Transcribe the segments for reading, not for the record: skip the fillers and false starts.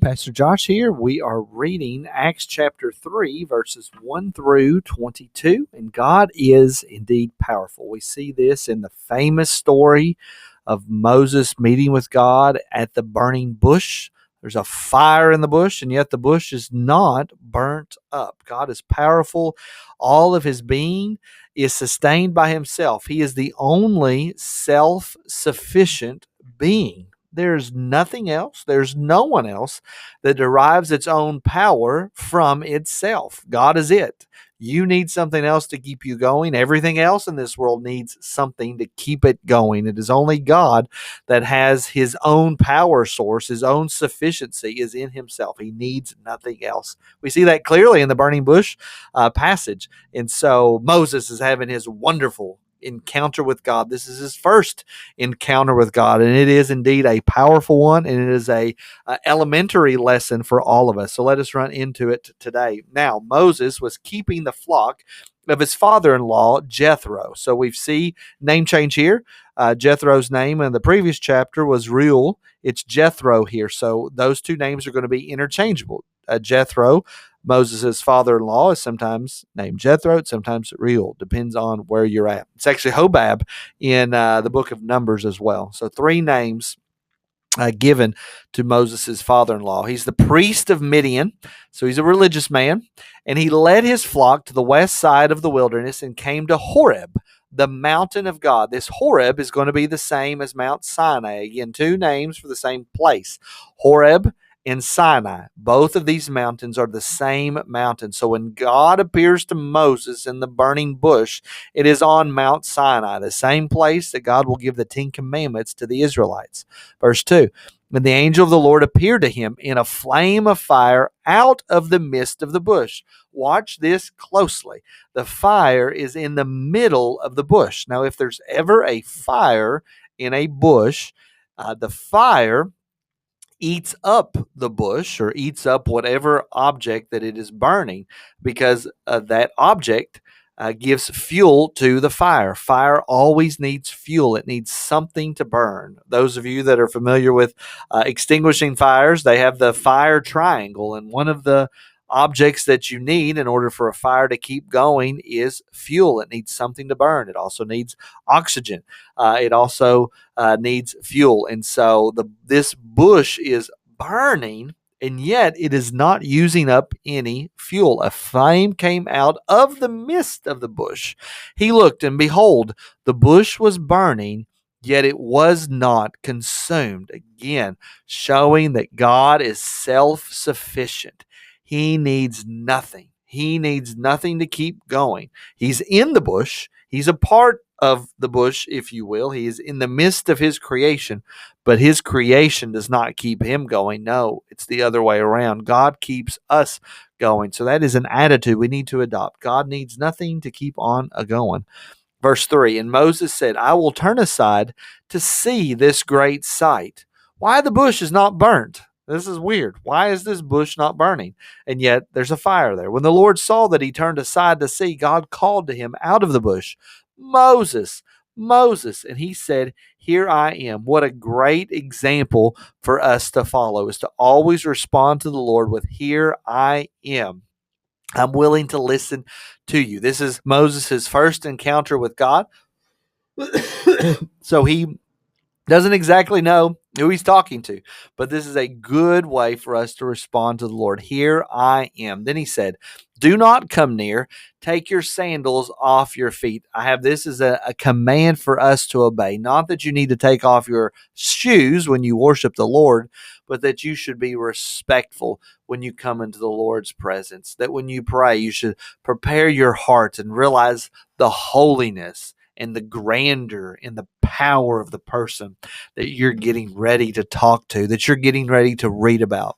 Pastor Josh here. We are reading Acts chapter 3, verses 1 through 22, and God is indeed powerful. We see this in the famous story of Moses meeting with God at the burning bush. There's a fire in the bush, and yet the bush is not burnt up. God is powerful. All of his being is sustained by himself. He is the only self-sufficient being. There's nothing else, there's no one else that derives its own power from itself. God is it. You need something else to keep you going. Everything else in this world needs something to keep it going. It is only God that has his own power source, his own sufficiency is in himself. He needs nothing else. We see that clearly in the burning bush passage. And so Moses is having his wonderful encounter with God. This is his first encounter with God, and it is indeed a powerful one, and it is a elementary lesson for all of us. So let us run into it today. Now, Moses was keeping the flock of his father-in-law, Jethro. So we see name change here. Jethro's name in the previous chapter was Reuel. It's Jethro here. So those two names are going to be interchangeable. Jethro, Moses' father-in-law, is sometimes named Jethro, sometimes Reuel. Depends on where you're at. It's actually Hobab in the book of Numbers as well. So three names given to Moses' father-in-law. He's the priest of Midian, so he's a religious man, and he led his flock to the west side of the wilderness and came to Horeb, the mountain of God. This Horeb is going to be the same as Mount Sinai. Again, two names for the same place. Horeb and Sinai. Both of these mountains are the same mountain. So when God appears to Moses in the burning bush, it is on Mount Sinai, the same place that God will give the Ten Commandments to the Israelites. Verse 2, and the angel of the Lord appeared to him in a flame of fire out of the midst of the bush. Watch this closely. The fire is in the middle of the bush. Now, if there's ever a fire in a bush, the fire eats up the bush or eats up whatever object that it is burning, because that object gives fuel to the fire. Fire always needs fuel. It needs something to burn. Those of you that are familiar with extinguishing fires, they have the fire triangle, and one of the objects that you need in order for a fire to keep going is fuel. It needs something to burn. It also needs oxygen. It also needs fuel. And so this bush is burning, and yet it is not using up any fuel. A flame came out of the midst of the bush. He looked, and behold, the bush was burning, yet it was not consumed. Again, showing that God is self-sufficient. He needs nothing. He needs nothing to keep going. He's in the bush. He's a part of the bush, if you will. He is in the midst of his creation, but his creation does not keep him going. No, it's the other way around. God keeps us going. So that is an attitude we need to adopt. God needs nothing to keep on going. Verse 3, and Moses said, I will turn aside to see this great sight. Why the bush is not burnt? This is weird. Why is this bush not burning? And yet there's a fire there. When the Lord saw that he turned aside to see, God called to him out of the bush, Moses, Moses. And he said, here I am. What a great example for us to follow, is to always respond to the Lord with, here I am. I'm willing to listen to you. This is Moses' first encounter with God. So he doesn't exactly know who he's talking to, but this is a good way for us to respond to the Lord. Here I am. Then he said, do not come near. Take your sandals off your feet. I have this as a command for us to obey. Not that you need to take off your shoes when you worship the Lord, but that you should be respectful when you come into the Lord's presence. That when you pray, you should prepare your heart and realize the holiness and the grandeur and the power of the person that you're getting ready to talk to, that you're getting ready to read about,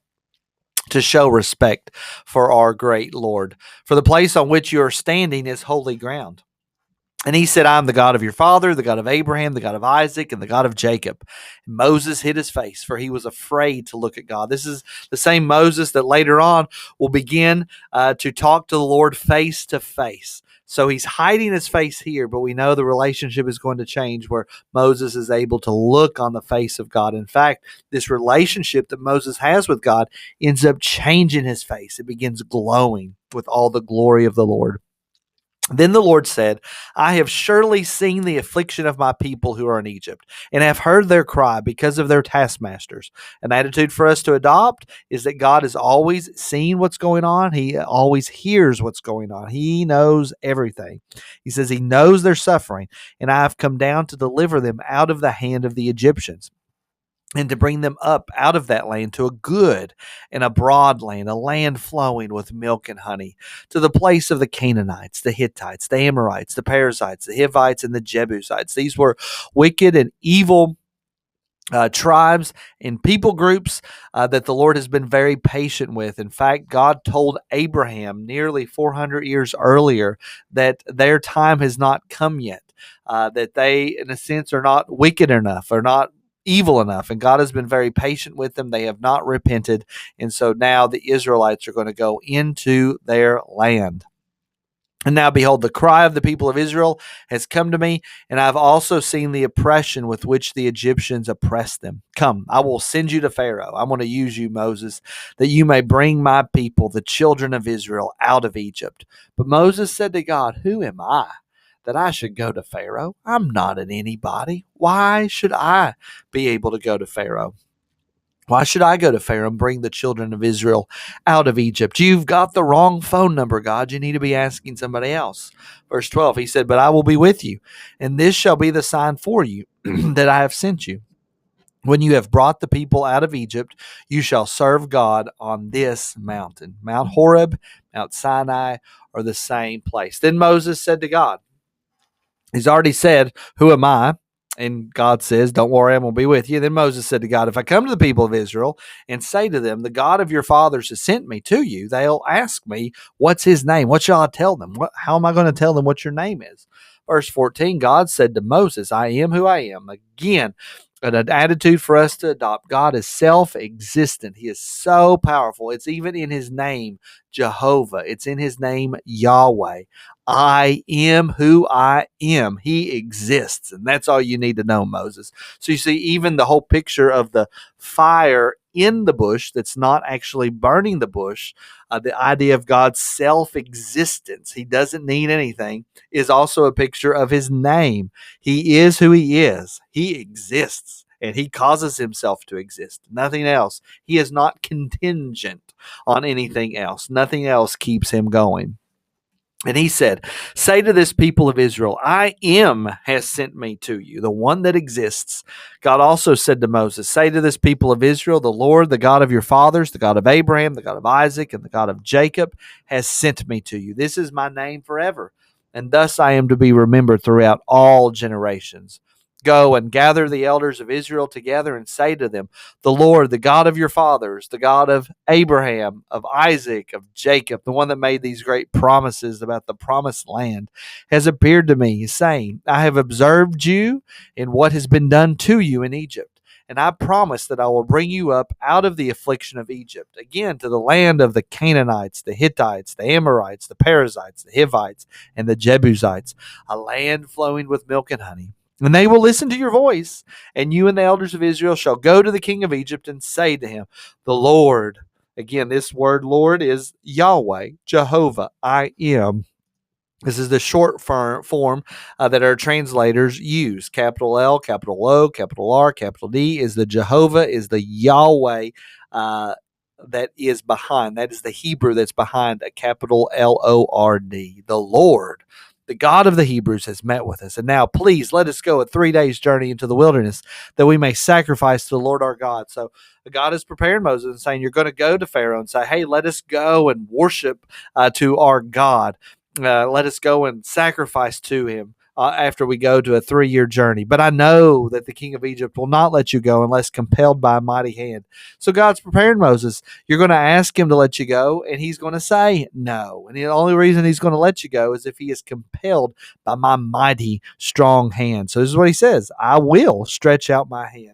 to show respect for our great Lord. For the place on which you are standing is holy ground. And he said, I am the God of your father, the God of Abraham, the God of Isaac, and the God of Jacob. And Moses hid his face, for he was afraid to look at God. This is the same Moses that later on will begin to talk to the Lord face to face. So he's hiding his face here, but we know the relationship is going to change where Moses is able to look on the face of God. In fact, this relationship that Moses has with God ends up changing his face. It begins glowing with all the glory of the Lord. Then the Lord said, I have surely seen the affliction of my people who are in Egypt, and have heard their cry because of their taskmasters. An attitude for us to adopt is that God is always seeing what's going on. He always hears what's going on. He knows everything. He says he knows their suffering, and I have come down to deliver them out of the hand of the Egyptians, and to bring them up out of that land to a good and a broad land, a land flowing with milk and honey, to the place of the Canaanites, the Hittites, the Amorites, the Perizzites, the Hivites, and the Jebusites. These were wicked and evil tribes and people groups that the Lord has been very patient with. In fact, God told Abraham nearly 400 years earlier that their time has not come yet, that they, in a sense, are not wicked enough, or not evil enough, and God has been very patient with them. They have not repented, and so now the Israelites are going to go into their land. And now, behold, the cry of the people of Israel has come to me, and I've also seen the oppression with which the Egyptians oppress them. Come, I will send you to Pharaoh. I'm going to use you, Moses, that you may bring my people, the children of Israel, out of Egypt. But Moses said to God, who am I that I should go to Pharaoh? I'm not an anybody. Why should I be able to go to Pharaoh? Why should I go to Pharaoh and bring the children of Israel out of Egypt? You've got the wrong phone number, God. You need to be asking somebody else. Verse 12, he said, but I will be with you, and this shall be the sign for you that I have sent you. When you have brought the people out of Egypt, you shall serve God on this mountain. Mount Horeb, Mount Sinai are the same place. Then Moses said to God, he's already said, who am I? And God says, don't worry, I'm going to be with you. Then Moses said to God, if I come to the people of Israel and say to them, the God of your fathers has sent me to you, they'll ask me, what's his name? What shall I tell them? How am I going to tell them what your name is? Verse 14, God said to Moses, I am who I am. Again, an attitude for us to adopt. God is self-existent. He is so powerful. It's even in his name, Jehovah. It's in his name, Yahweh. I am who I am. He exists. And that's all you need to know, Moses. So you see, even the whole picture of the fire in the bush that's not actually burning the bush, the idea of God's self-existence, he doesn't need anything, is also a picture of his name. He is who he is. He exists, and he causes himself to exist. Nothing else. He is not contingent on anything else. Nothing else keeps him going. And he said, say to this people of Israel, I am has sent me to you, the one that exists. God also said to Moses, say to this people of Israel, the Lord, the God of your fathers, the God of Abraham, the God of Isaac, and the God of Jacob has sent me to you. This is my name forever, and thus I am to be remembered throughout all generations. Go and gather the elders of Israel together and say to them, the Lord, the God of your fathers, the God of Abraham, of Isaac, of Jacob, the one that made these great promises about the promised land, has appeared to me, saying, I have observed you in what has been done to you in Egypt, and I promise that I will bring you up out of the affliction of Egypt, again to the land of the Canaanites, the Hittites, the Amorites, the Perizzites, the Hivites, and the Jebusites, a land flowing with milk and honey. And they will listen to your voice, and you and the elders of Israel shall go to the king of Egypt and say to him, the Lord, again, this word Lord is Yahweh, Jehovah, I am. This is the short form that our translators use. Capital L, capital O, capital R, capital D is the Jehovah, is the Yahweh that is behind. That is the Hebrew that's behind a capital Lord. The Lord, the God of the Hebrews, has met with us. And now, please, let us go a 3 days journey into the wilderness that we may sacrifice to the Lord our God. So God is preparing Moses and saying, you're going to go to Pharaoh and say, hey, let us go and worship to our God. Let us go and sacrifice to him after we go to a 3-year journey. But I know that the king of Egypt will not let you go unless compelled by a mighty hand. So God's preparing Moses. You're going to ask him to let you go, and he's going to say no. And the only reason he's going to let you go is if he is compelled by my mighty, strong hand. So this is what he says. I will stretch out my hand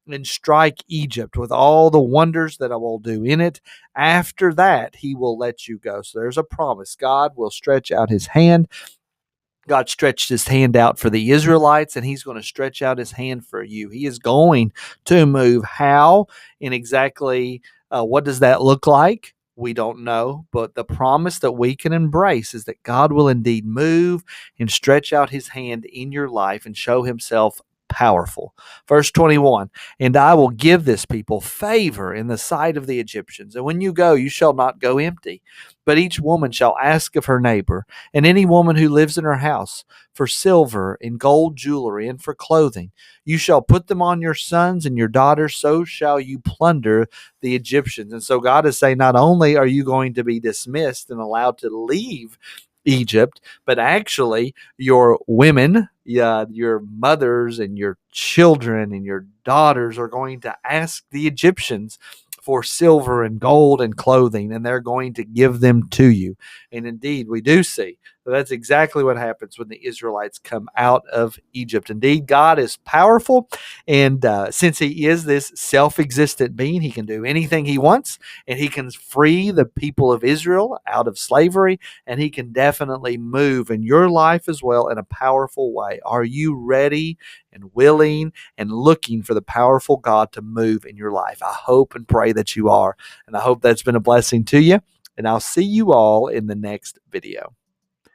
and strike Egypt with all the wonders that I will do in it. After that, he will let you go. So there's a promise. God will stretch out his hand God stretched his hand out for the Israelites, and he's going to stretch out his hand for you. He is going to move. How and exactly what does that look like? We don't know, but the promise that we can embrace is that God will indeed move and stretch out his hand in your life and show himself powerful. Verse 21, and I will give this people favor in the sight of the Egyptians. And when you go, you shall not go empty, but each woman shall ask of her neighbor, and any woman who lives in her house, for silver and gold jewelry and for clothing. You shall put them on your sons and your daughters, so shall you plunder the Egyptians. And so God is saying, not only are you going to be dismissed and allowed to leave Egypt, but actually your women, your mothers and your children and your daughters are going to ask the Egyptians for silver and gold and clothing, and they're going to give them to you. And indeed, we do see that's exactly what happens when the Israelites come out of Egypt. Indeed, God is powerful, and since he is this self-existent being, he can do anything he wants, and he can free the people of Israel out of slavery, and he can definitely move in your life as well in a powerful way. Are you ready and willing and looking for the powerful God to move in your life? I hope and pray that you are, and I hope that's been a blessing to you, and I'll see you all in the next video.